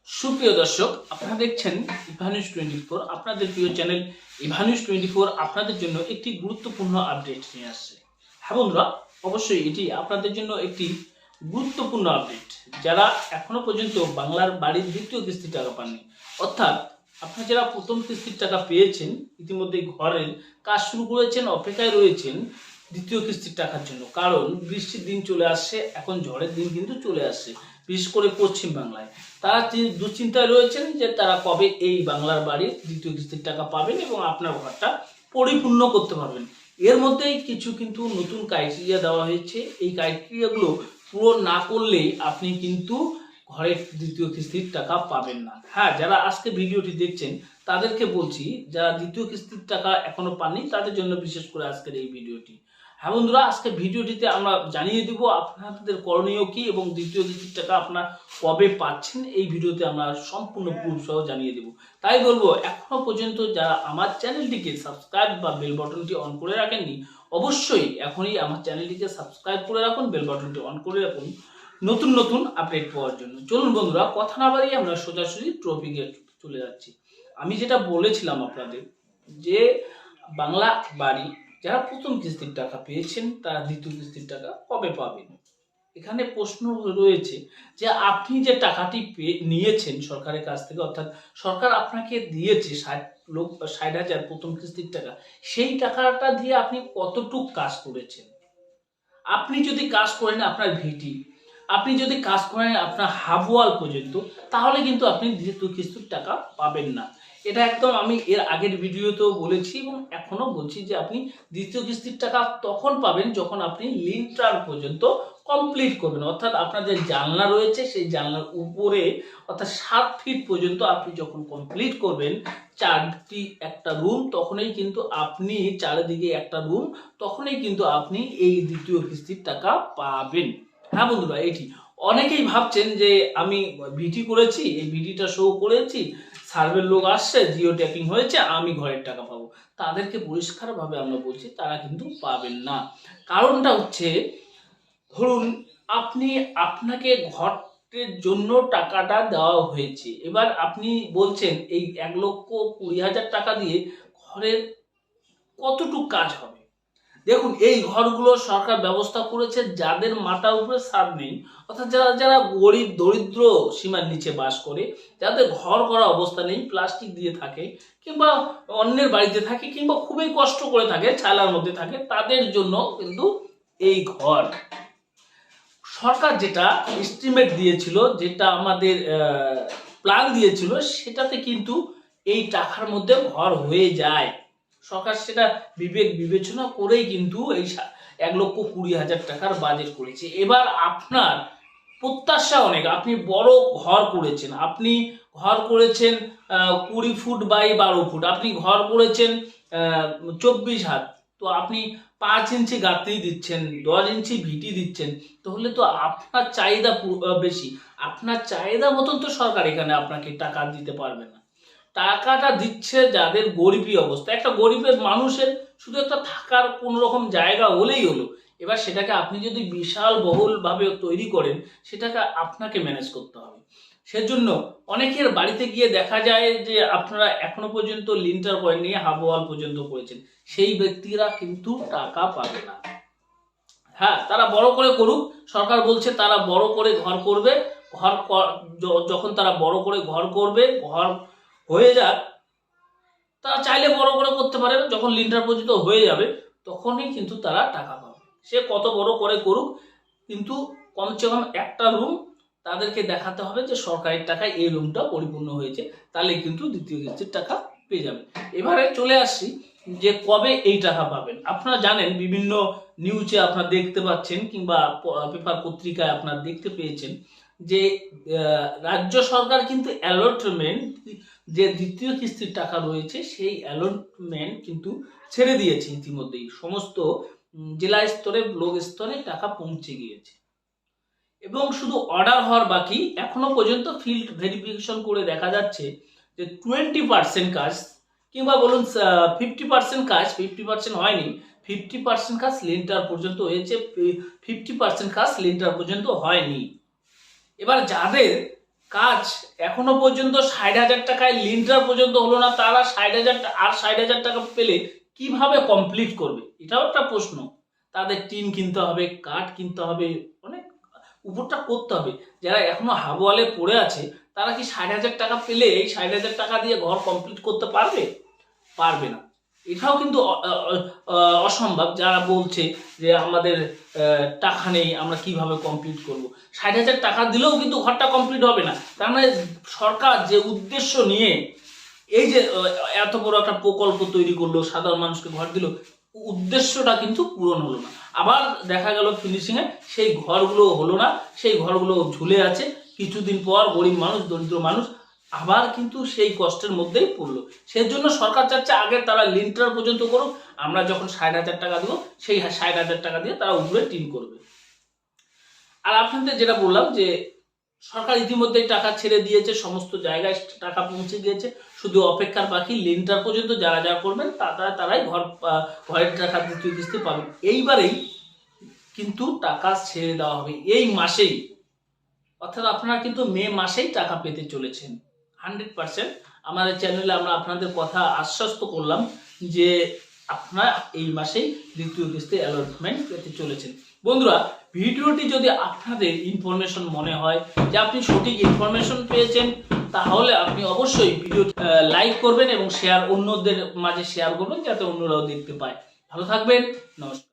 সুপ্রিয় দর্শক, আপনারা দেখছেন ইভানিউজ 24। আপনাদের প্রিয় চ্যানেল ইভানিউজ 24 আপনাদের জন্য একটি গুরুত্বপূর্ণ আপডেট নিয়ে আসছে। হ্যাঁ বন্ধুরা, অবশ্যই এটি আপনাদের জন্য একটি গুরুত্বপূর্ণ আপডেট। যারা এখনো পর্যন্ত বাংলার বাড়ির দ্বিতীয় কিস্তির টাকা পাননি, অর্থাৎ আপনারা যারা প্রথম কিস্তির টাকা পেয়েছেন, ইতিমধ্যে ঘরের কাজ শুরু করেছেন, অপেক্ষায় রয়েছেন দ্বিতীয় কিস্তির টাকার জন্য। কারণ বৃষ্টির দিন চলে আসছে, এখন ঝড়ের দিন কিন্তু চলে আসছে, বিশেষ করে পশ্চিম বাংলায়। তারা দুশ্চিন্তায় রয়েছেন যে তারা কবে এই বাংলার বাড়ির দ্বিতীয় কিস্তির টাকা পাবেন এবং আপনার ঘরটা পরিপূর্ণ করতে পারবেন। এর মধ্যেই কিছু কিন্তু নতুন ক্রাইটেরিয়া দেওয়া হয়েছে। এই ক্রাইটেরিয়াগুলো পূরণ না করলেই আপনি কিন্তু ঘরের দ্বিতীয় কিস্তির টাকা পাবেন না। হ্যাঁ, যারা আজকে ভিডিওটি দেখছেন তাদেরকে বলছি, যারা দ্বিতীয় কিস্তির টাকা এখনো পাননি তাদের জন্য বিশেষ করে আজকের এই ভিডিওটি। হ্যাঁ বন্ধুরা, আজকে ভিডিওটিতে আমরা জানিয়ে দিব আপনাদের করণীয় কি এবং দ্বিতীয় কিস্তির টাকা আপনার কবে পাচ্ছেন। এই ভিডিওতে আমরা সম্পূর্ণ প্রুফ সহ জানিয়ে দেব। তাই বলবো, এখনো পর্যন্ত যারা আমার চ্যানেলটিকে সাবস্ক্রাইব বা বেল বাটনটি অন করে রাখেননি, অবশ্যই এখনই আমার চ্যানেলটিকে সাবস্ক্রাইব করে রাখুন, বেল বাটনটি অন করে রাখুন নতুন নতুন আপডেট পাওয়ার জন্য। চলুন বন্ধুরা, কথা না বাড়িয়ে আমরা সোজাসুজি টপিকে চলে যাচ্ছি। আমি যেটা বলেছিলাম আপনাদের, যে বাংলা বাড়ি যারা প্রথম কিস্তির টাকা পেয়েছেন তারা দ্বিতীয় কিস্তির টাকা কবে পাবেন। এখানে প্রশ্ন রয়েছে যে আপনি যে টাকাটি নিয়েছেন সরকারের কাছ থেকে, অর্থাৎ সরকার আপনাকে দিয়েছে 60,000 প্রথম কিস্তির টাকা, সেই টাকাটা দিয়ে আপনি কতটুক কাজ করেছেন। আপনি যদি কাজ করেন আপনার ভিটি, আপনি যদি কাজ করেন আপনার হাফ ওয়াল পর্যন্ত, তাহলে কিন্তু আপনি দ্বিতীয় কিস্তির টাকা পাবেন না। এটা একদম আমি এর আগের ভিডিওতেও বলেছি এবং এখনো বলছি যে আপনি দ্বিতীয় কিস্তির টাকা তখন পাবেন যখন আপনি লিন্টার পর্যন্ত কমপ্লিট করবেন। অর্থাৎ আপনার যে জানলা রয়েছে সেই জানলার উপরে অর্থাৎ 7 ফিট পর্যন্ত আপনি যখন কমপ্লিট করবেন, চারটি একটা রুম, তখনই কিন্তু আপনি চারিদিকে একটা রুম, তখনই কিন্তু আপনি এই দ্বিতীয় কিস্তির টাকা পাবেন। হ্যাঁ বন্ধুরা, এটি অনেকেই ভাবছেন যে আমি ভিটি করেছি, এই ভিটিটা শো করেছি, সার্ভের লোক আসছে, জিও ট্যাপিং হয়েছে, আমি ঘরের টাকা পাবো। তাদেরকে পরিষ্কারভাবে আমরা বলছি তারা কিন্তু পাবেন না। কারণটা হচ্ছে, ধরুন আপনাকে ঘরের জন্য টাকাটা দেওয়া হয়েছে, এবার আপনি বলছেন এই 1,20,000 টাকা দিয়ে ঘরের কতটুকু কাজ হবে। দেখুন, এই ঘরগুলো সরকার ব্যবস্থা করেছে যাদের মাথার উপরে ছাদ নেই, অর্থাৎ যারা যারা গরিব দরিদ্র সীমার নিচে বাস করে, যাদের ঘর করা অবস্থা নেই, প্লাস্টিক দিয়ে থাকে কিংবা অন্যের বাড়িতে থাকে কিংবা খুবই কষ্ট করে থাকে, ছালার মধ্যে থাকে, তাদের জন্য কিন্তু এই ঘর সরকার যেটা এস্টিমেট দিয়েছিল, যেটা আমাদের প্ল্যান দিয়েছিল, সেটাতে কিন্তু এই টাকার মধ্যে ঘর হয়ে যায়। সরকার সেটা বিবেচনা করেই কিন্তু এই 1,20,000 টাকার বাজেট করেছে। এবার আপনার প্রত্যাশা অনেক, আপনি বড় ঘর করেছেন, আপনি ঘর করেছেন 20 ফুট বাই 12 ফুট, আপনি ঘর করেছেন 24 হাত, তো আপনি 5 ইঞ্চি গাঁথনি দিচ্ছেন, 10 ইঞ্চি ভিটি দিচ্ছেন, তাহলে তো আপনার চাহিদা বেশি। আপনার চাহিদা মতন তো সরকার এখানে আপনাকে টাকা দিতে পারবে না। টাকাটা দিচ্ছে যাদের গরিবী অবস্থা, একটা গরিবের মানুষের শুধু একটা থাকার কোন রকম জায়গা হলেই হলো। এবার সেটাকে আপনি যদি বিশাল বহুল ভাবে তৈরি করেন, সেটাকে আপনাকে ম্যানেজ করতে হবে। সেজন্য অনেকের বাড়িতে গিয়ে দেখা যায় যে আপনারা এখনো পর্যন্ত লিন্টার করেননি, হাফ ওয়াল পর্যন্ত করেছেন, সেই ব্যক্তিরা কিন্তু টাকা পাবে না। হ্যাঁ, তারা বড় করে করুক, সরকার বলছে তারা বড় করে ঘর করবে, যখন তারা বড় করে ঘর করবে, ঘর হয়ে যাক, তারা চাইলে বড় করে করতে পারে, যখন লিন্টার পর্যন্ত হয়ে যাবে তখনই কিন্তু তারা টাকা পাবে। সে কত বড় করে করুক, কিন্তু কমসে কম একটা রুম তাদেরকে দেখাতে হবে যে সরকারের টাকায় এই রুমটা পরিপূর্ণ হয়েছে, তাহলে কিন্তু দ্বিতীয় কিস্তির টাকা পেয়ে যাবে। এবারে চলে আসছি যে কবে এই টাকা পাবেন। আপনারা জানেন, বিভিন্ন নিউজে আপনারা দেখতে পাচ্ছেন কিংবা পেপার পত্রিকায় আপনারা দেখতে পেয়েছেন যে রাজ্য সরকার কিন্তু অ্যালটমেন্ট, যে দ্বিতীয় কিস্তির টাকা রয়েছে সেই অ্যালটমেন্ট কিন্তু ছেড়ে দিয়েছে ইতিমধ্যেই। সমস্ত জেলা স্তরে, ব্লক স্তরে টাকা পৌঁছে গিয়েছে এবং শুধু অর্ডার হওয়ার বাকি। এখনো পর্যন্ত ফিল্ড ভেরিফিকেশন করে দেখা যাচ্ছে যে 20% কাজ কিংবা বলুন 50% কাজ, 50% হয়নি, 50% কাজ লিন্টার পর্যন্ত হয়েছে, 50% কাজ লিন্টার পর্যন্ত হয়নি। এবার যাদের কাজ এখনো পর্যন্ত 60,000 টাকায় লিন্টার পর্যন্ত হলো না, তারা 60,000 টাকা পেলে কিভাবে কমপ্লিট করবে? এটাও একটা প্রশ্ন। তাদের টিন কিনতে হবে, কাঠ কিনতে হবে, অনেক উপরটা করতে হবে। যারা এখনো হাবওয়ালে পড়ে আছে তারা কি 60,000 টাকা পেলে এই 60,000 টাকা দিয়ে ঘর কমপ্লিট করতে পারবে? পারবে না। এটাও কিন্তু অসম্ভব। যারা বলছে যে আমাদের টাকা নেই, আমরা কিভাবে কমপ্লিট করব, 60,000 টাকা দিলেও কিন্তু ঘরটা কমপ্লিট হবে না। তার মানে সরকার যে উদ্দেশ্য নিয়ে এই যে এত বড় একটা প্রকল্প তৈরি করলো, সাধারণ মানুষকে ঘর দিল, উদ্দেশ্যটা কিন্তু পূরণ হলো না। আবার দেখা গেল ফিনিশিং এ সেই ঘরগুলো হলো না, সেই ঘরগুলো ঝুলে আছে। কিছুদিন পর গরিব মানুষ, দরিদ্র মানুষ আবার কিন্তু সেই কষ্টের মধ্যেই পড়লো। সেজন্য সরকার চাচ্ছে আগে তারা লিন্টার পর্যন্ত করুক, আমরা যখন 60,000 টাকা দেবো সেই 60,000 টাকা দিয়ে তারা উপরে টিন করবে। আর আপনাদের যেটা বললাম যে সরকার ইতিমধ্যেই টাকা ছেড়ে দিয়েছে, সমস্ত জায়গায় টাকা পৌঁছে গিয়েছে, শুধু অপেক্ষার বাকি লিন্টার পর্যন্ত যারা যা করবেন তারাই ঘরের টাকা দ্বিতীয় কিস্তি পাবেন। এইবারেই কিন্তু টাকা ছেড়ে দেওয়া হবে এই মাসেই, অর্থাৎ আপনারা কিন্তু মে মাসেই টাকা পেতে চলেছেন 100%। আমাদের চ্যানেলে আমরা আপনাদের কথা আশ্বস্ত করলাম যে আপনারা এই মাসেই দ্বিতীয় কিস্তি অ্যালটমেন্ট পেতে চলেছেন। বন্ধুরা, ভিডিওটি যদি আপনাদের ইনফরমেশন মনে হয় যে আপনি সঠিক ইনফরমেশন পেয়েছেন, তাহলে আপনি অবশ্যই ভিডিও লাইক করবেন এবং অন্যদের মাঝে শেয়ার করবেন যাতে অন্যরাও দেখতে পায়। ভালো থাকবেন, নমস্কার।